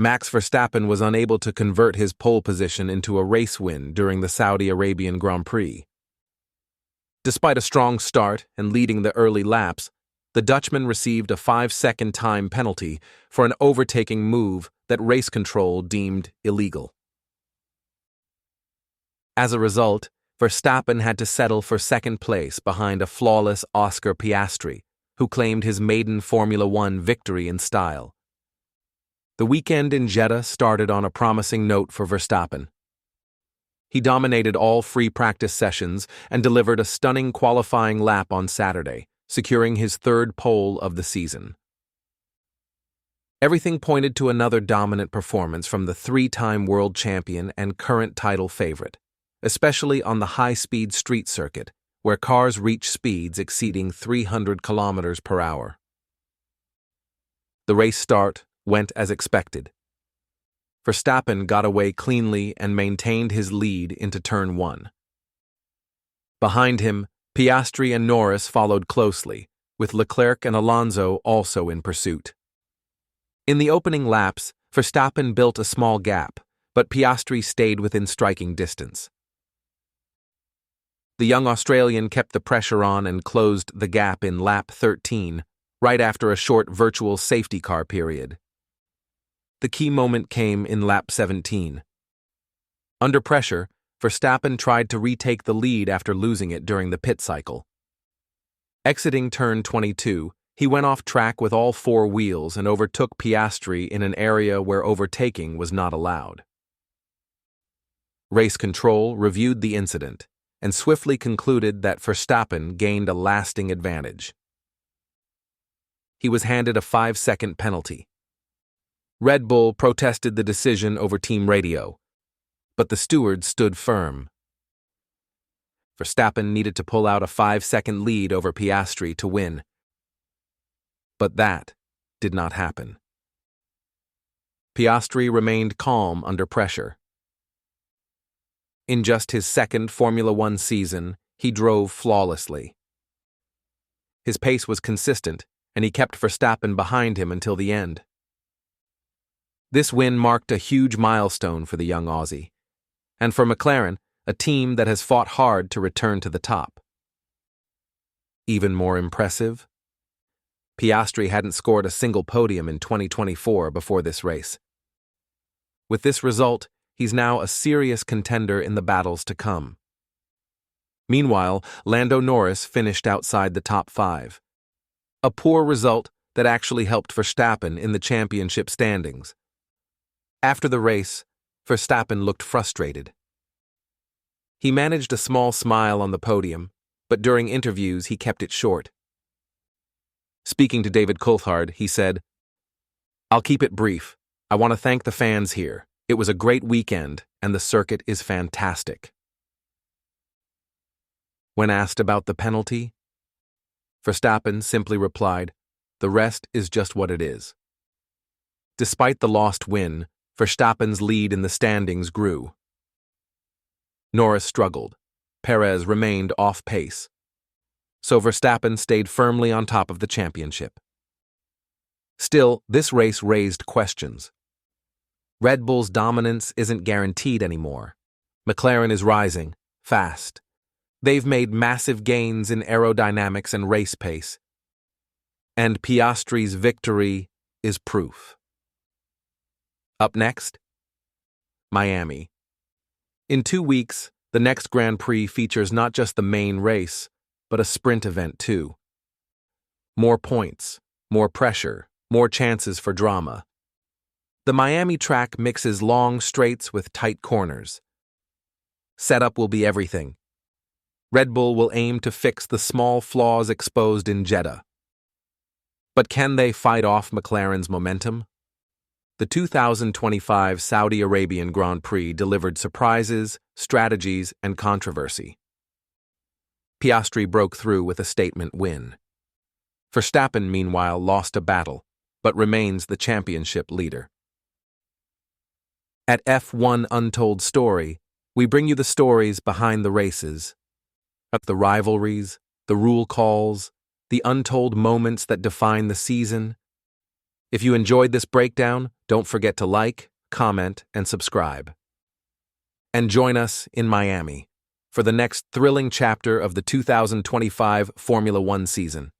Max Verstappen was unable to convert his pole position into a race win during the Saudi Arabian Grand Prix. Despite a strong start and leading the early laps, the Dutchman received a 5-second time penalty for an overtaking move that race control deemed illegal. As a result, Verstappen had to settle for second place behind a flawless Oscar Piastri, who claimed his maiden Formula One victory in style. The weekend in Jeddah started on a promising note for Verstappen. He dominated all free practice sessions and delivered a stunning qualifying lap on Saturday, securing his third pole of the season. Everything pointed to another dominant performance from the three-time world champion and current title favorite, especially on the high-speed street circuit, where cars reach speeds exceeding 300 kilometers per hour. The race start went as expected. Verstappen got away cleanly and maintained his lead into turn 1. Behind him, Piastri and Norris followed closely, with Leclerc and Alonso also in pursuit. In the opening laps, Verstappen built a small gap, but Piastri stayed within striking distance. The young Australian kept the pressure on and closed the gap in lap 13, right after a short virtual safety car period. The key moment came in lap 17. Under pressure, Verstappen tried to retake the lead after losing it during the pit cycle. Exiting turn 22, he went off track with all four wheels and overtook Piastri in an area where overtaking was not allowed. Race control reviewed the incident and swiftly concluded that Verstappen gained a lasting advantage. He was handed a 5-second penalty. Red Bull protested the decision over team radio, but the stewards stood firm. Verstappen needed to pull out a 5-second lead over Piastri to win. But that did not happen. Piastri remained calm under pressure. In just his second Formula One season, he drove flawlessly. His pace was consistent, and he kept Verstappen behind him until the end. This win marked a huge milestone for the young Aussie, and for McLaren, a team that has fought hard to return to the top. Even more impressive, Piastri hadn't scored a single podium in 2024 before this race. With this result, he's now a serious contender in the battles to come. Meanwhile, Lando Norris finished outside the top 5. A poor result that actually helped Verstappen in the championship standings. After the race, Verstappen looked frustrated. He managed a small smile on the podium, but during interviews he kept it short. Speaking to David Coulthard, he said, "I'll keep it brief. I want to thank the fans here. It was a great weekend, and the circuit is fantastic." When asked about the penalty, Verstappen simply replied, "The rest is just what it is." Despite the lost win, Verstappen's lead in the standings grew. Norris struggled. Perez remained off pace. So Verstappen stayed firmly on top of the championship. Still, this race raised questions. Red Bull's dominance isn't guaranteed anymore. McLaren is rising, fast. They've made massive gains in aerodynamics and race pace. And Piastri's victory is proof. Up next, Miami. In 2 weeks, the next Grand Prix features not just the main race, but a sprint event too. More points, more pressure, more chances for drama. The Miami track mixes long straights with tight corners. Setup will be everything. Red Bull will aim to fix the small flaws exposed in Jeddah. But can they fight off McLaren's momentum? The 2025 Saudi Arabian Grand Prix delivered surprises, strategies, and controversy. Piastri broke through with a statement win. Verstappen, meanwhile, lost a battle, but remains the championship leader. At F1 Untold Story, we bring you the stories behind the races, the rivalries, the rule calls, the untold moments that define the season. If you enjoyed this breakdown, Don't forget to like, comment, and subscribe. And join us in Miami for the next thrilling chapter of the 2025 Formula One season.